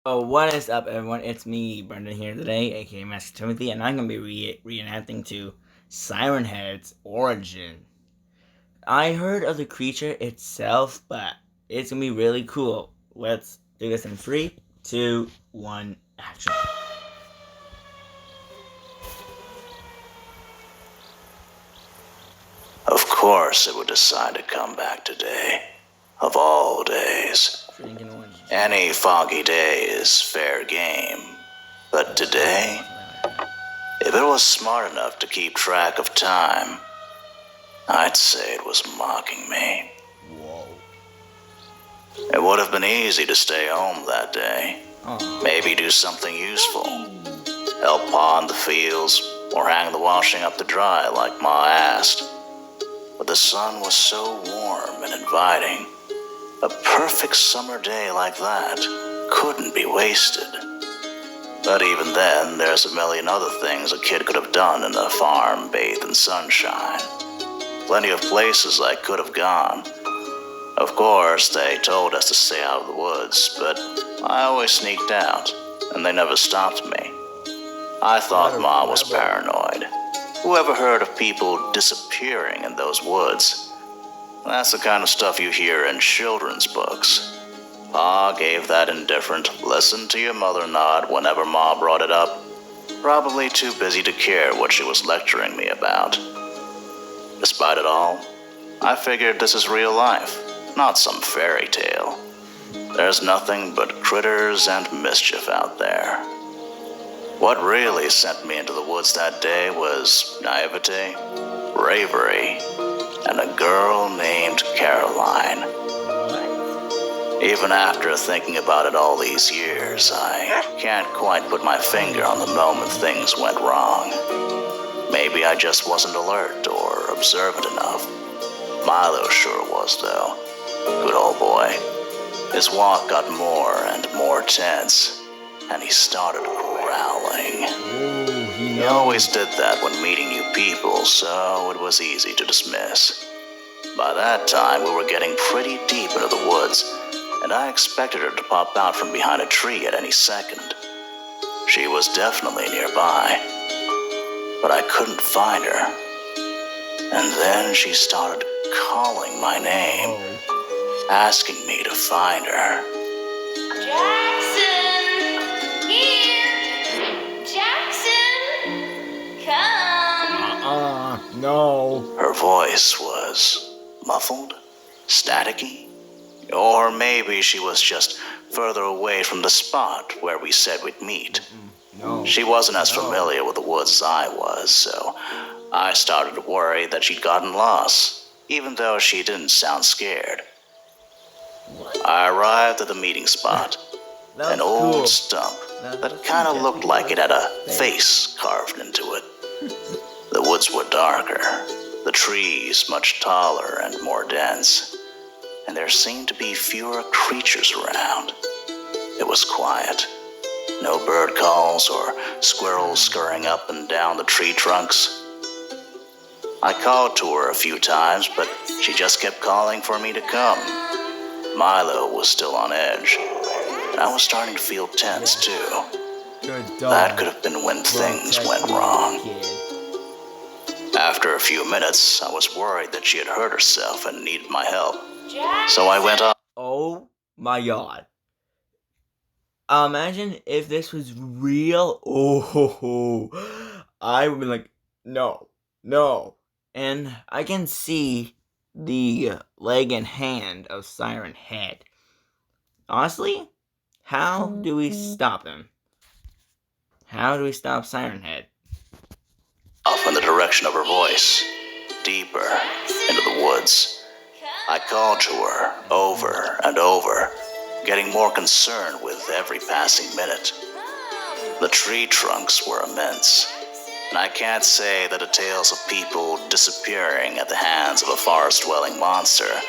Oh, what is up, everyone? It's me, Brendan, here today, aka Master Timothy, and I'm gonna be reenacting to Sirenhead's origin. I heard of the creature itself, but it's gonna be really cool. Let's do this in three, two, one, action. Of course it would decide to come back today. Of all days. Drinking orange juice. Any foggy day is fair game. But today, if it was smart enough to keep track of time, I'd say it was mocking me. Whoa. It would have been easy to stay home that day. Aw. Maybe do something useful. Help pawn the fields or hang the washing up to dry like Ma asked. But the sun was so warm and inviting. A perfect summer day like that couldn't be wasted. But even then, there's a million other things a kid could have done in a farm bathed in sunshine. Plenty of places I could have gone. Of course, they told us to stay out of the woods, but I always sneaked out, and they never stopped me. I thought Ma was paranoid. Who ever heard of people disappearing in those woods? That's the kind of stuff you hear in children's books. Pa gave that indifferent, listen to your mother nod whenever Ma brought it up. Probably too busy to care what she was lecturing me about. Despite it all, I figured this is real life, not some fairy tale. There's nothing but critters and mischief out there. What really sent me into the woods that day was naivete, bravery, and a girl named Caroline. Even after thinking about it all these years, I can't quite put my finger on the moment things went wrong. Maybe I just wasn't alert or observant enough. Milo sure was, though. Good old boy. His walk got more and more tense, and he started growling. He always did that when meeting new people, so it was easy to dismiss. By that time, we were getting pretty deep into the woods, and I expected her to pop out from behind a tree at any second. She was definitely nearby, but I couldn't find her. And then she started calling my name, asking me to find her. Jackson! Here! Jackson! Come! No. Her voice was muffled, staticky, or maybe she was just further away from the spot where we said we'd meet. No. She wasn't as familiar with the woods as I was, so I started to worry that she'd gotten lost, even though she didn't sound scared. I arrived at the meeting spot, an old stump that kind of looked like it had a face carved into it. The woods were darker, the trees much taller and more dense, and there seemed to be fewer creatures around. It was quiet. No bird calls or squirrels scurrying up and down the tree trunks. I called to her a few times, but she just kept calling for me to come. Milo was still on edge, and I was starting to feel tense too. That could have been when things went wrong. After a few minutes, I was worried that she had hurt herself and needed my help. So I went up. Oh my god. Imagine if this was real. Oh, I would be like, no. And I can see the leg and hand of Siren Head. Honestly, how do we stop him? How do we stop Siren Head? Off in the direction of her voice, deeper into the woods. I called to her over and over, getting more concerned with every passing minute. The tree trunks were immense, and I can't say that the tales of people disappearing at the hands of a forest-dwelling monster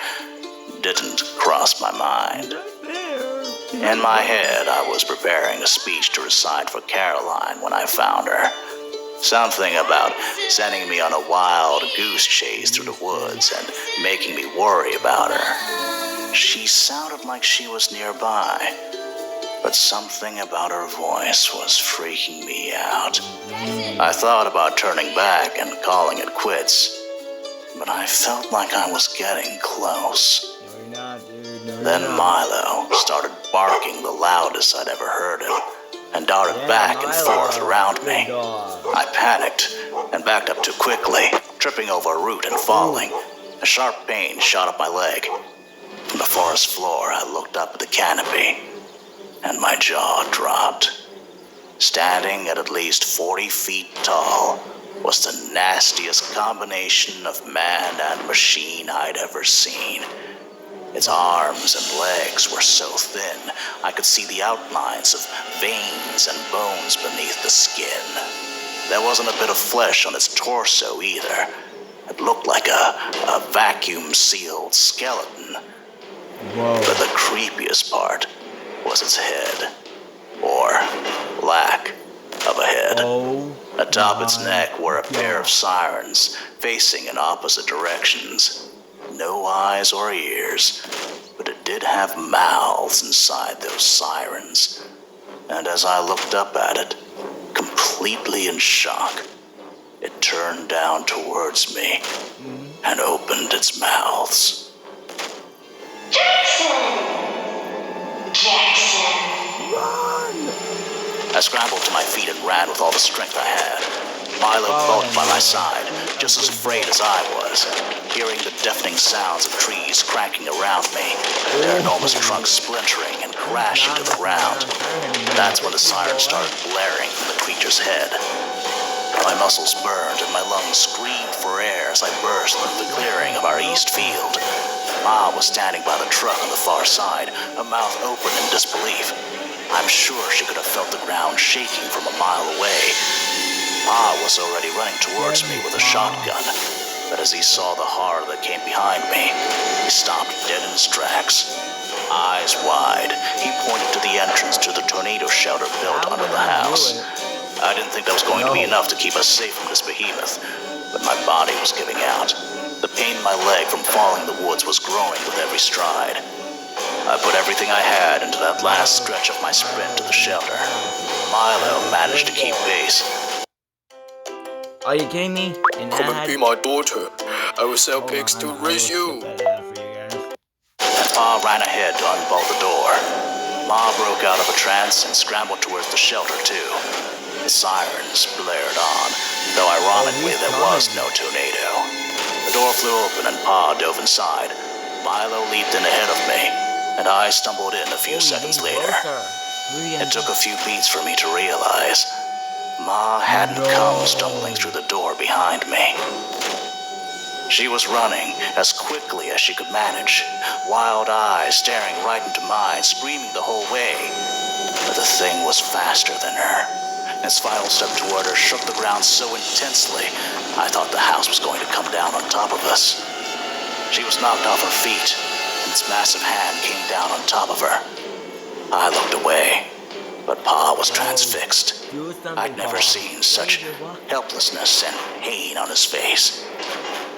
didn't cross my mind. In my head, I was preparing a speech to recite for Caroline when I found her. Something about sending me on a wild goose chase through the woods and making me worry about her. She sounded like she was nearby, but something about her voice was freaking me out. I thought about turning back and calling it quits, but I felt like I was getting close. No, you're not, dude. No, Then you're not. Milo started barking the loudest I'd ever heard him and darted Yeah, back and Milo. forth around Good me. dog. I panicked and backed up too quickly, tripping over a root and falling. A sharp pain shot up my leg. From the forest floor, I looked up at the canopy, and my jaw dropped. Standing at least 40 feet tall was the nastiest combination of man and machine I'd ever seen. Its arms and legs were so thin, I could see the outlines of veins and bones beneath the skin. There wasn't a bit of flesh on its torso either. It looked like a vacuum-sealed skeleton. Whoa. But the creepiest part was its head, or lack of a head. Oh. Atop its my neck were a pair of God. sirens facing in opposite directions. No eyes or ears, but it did have mouths inside those sirens. And as I looked up at it, completely in shock, it turned down towards me and opened its mouths. Jackson! I scrambled to my feet and ran with all the strength I had. Milo followed by my side, just as afraid as I was, hearing the deafening sounds of trees cracking around me, their enormous trunks splintering and crashing to the ground. That's when the siren started blaring from the creature's head. My muscles burned and my lungs screamed for air as I burst through the clearing of our east field. Ma was standing by the truck on the far side, her mouth open in disbelief. I'm sure she could have felt the ground shaking from a mile away. Pa was already running towards me with a shotgun, but as he saw the horror that came behind me, he stopped dead in his tracks. Eyes wide, he pointed to the entrance to the tornado shelter built under the house. I didn't think that was going to be enough to keep us safe from this behemoth, but my body was giving out. The pain in my leg from falling in the woods was growing with every stride. I put everything I had into that last stretch of my sprint to the shelter. Milo managed to keep pace. Are you kidding me? And Come and be my daughter. I will sell pigs to raise you. And Pa ran ahead to unbolt the door. Ma broke out of a trance and scrambled towards the shelter, too. The sirens blared on, though ironically there was no tornado. The door flew open and Pa dove inside. Milo leaped in ahead of me, and I stumbled in a few seconds later. It took a few beats for me to realize Ma hadn't come stumbling through the door behind me. She was running as quickly as she could manage, wild eyes staring right into mine, screaming the whole way. But the thing was faster than her. Its final step toward her shook the ground so intensely, I thought the house was going to come down on top of us. She was knocked off her feet, and its massive hand came down on top of her. I looked away, but Pa was transfixed. I'd never seen such helplessness and pain on his face.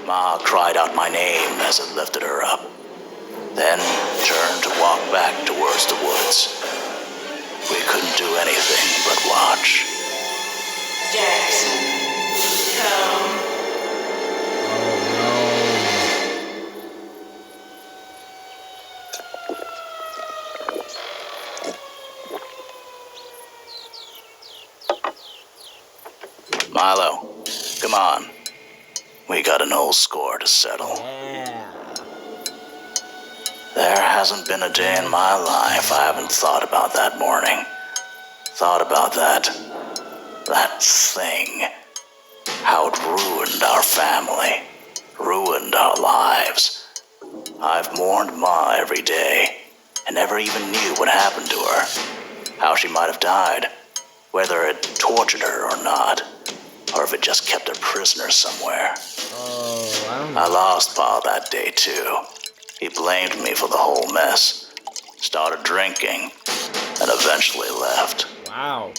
Ma cried out my name as I lifted her up, then turned to walk back towards the woods. We couldn't do anything but watch. Jackson, come. Milo, come on. We got an old score to settle. Yeah. There hasn't been a day in my life I haven't thought about that morning. Thought about that thing. How it ruined our family. Ruined our lives. I've mourned Ma every day, and never even knew what happened to her. How she might have died. Whether it tortured her or not. Or if it just kept her prisoner somewhere. Oh, I don't know. I lost Pa that day, too. He blamed me for the whole mess. Started drinking, and eventually left. Wow.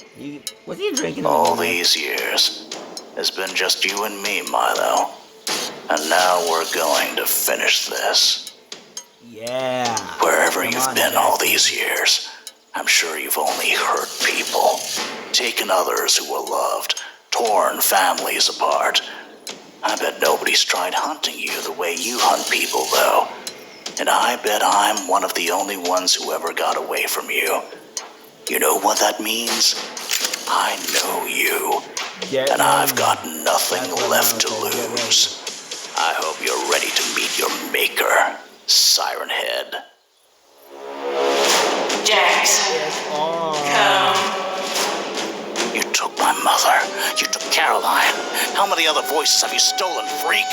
Was he drinking? All these years, it's been just you and me, Milo. And now we're going to finish this. Yeah. Wherever Come you've on, been all Jackson. these years, I'm sure you've only hurt people, taken others who were loved, torn families apart. I bet nobody's tried hunting you the way you hunt people, though. And I bet I'm one of the only ones who ever got away from you. You know what that means? I know you. And I've got nothing left to lose. I hope you're ready to meet your maker, Sirenhead. Jackson, come. You took my mother. You took Caroline. How many other voices have you stolen, freak?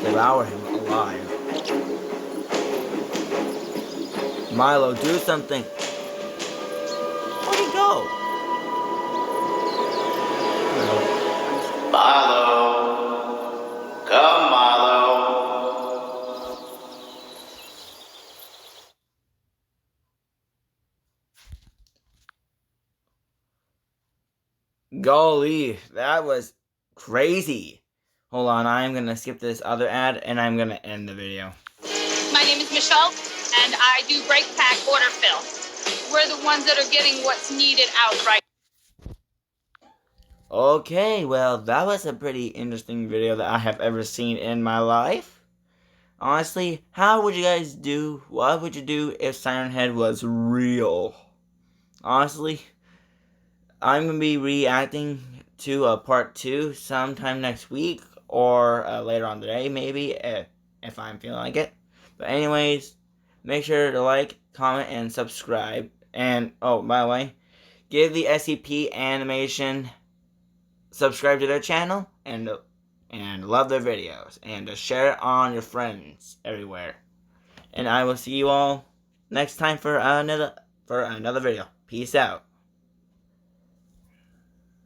Devour him alive. Milo, do something. Where'd he go? Milo. Come, Milo. Golly, that was crazy. Hold on, I'm gonna skip this other ad and I'm gonna end the video. My name is Michelle, and I do break pack order fill. We're the ones that are getting what's needed out right. Okay, well, that was a pretty interesting video that I have ever seen in my life. Honestly, how would you guys do? What would you do if Sirenhead was real? Honestly, I'm gonna be reacting to a part 2 sometime next week or later on today, maybe, if I'm feeling like it. But anyways, make sure to like, comment, and subscribe. And, oh, by the way, give the SCP animation, subscribe to their channel, and love their videos. And to share it on your friends everywhere. And I will see you all next time for another video. Peace out.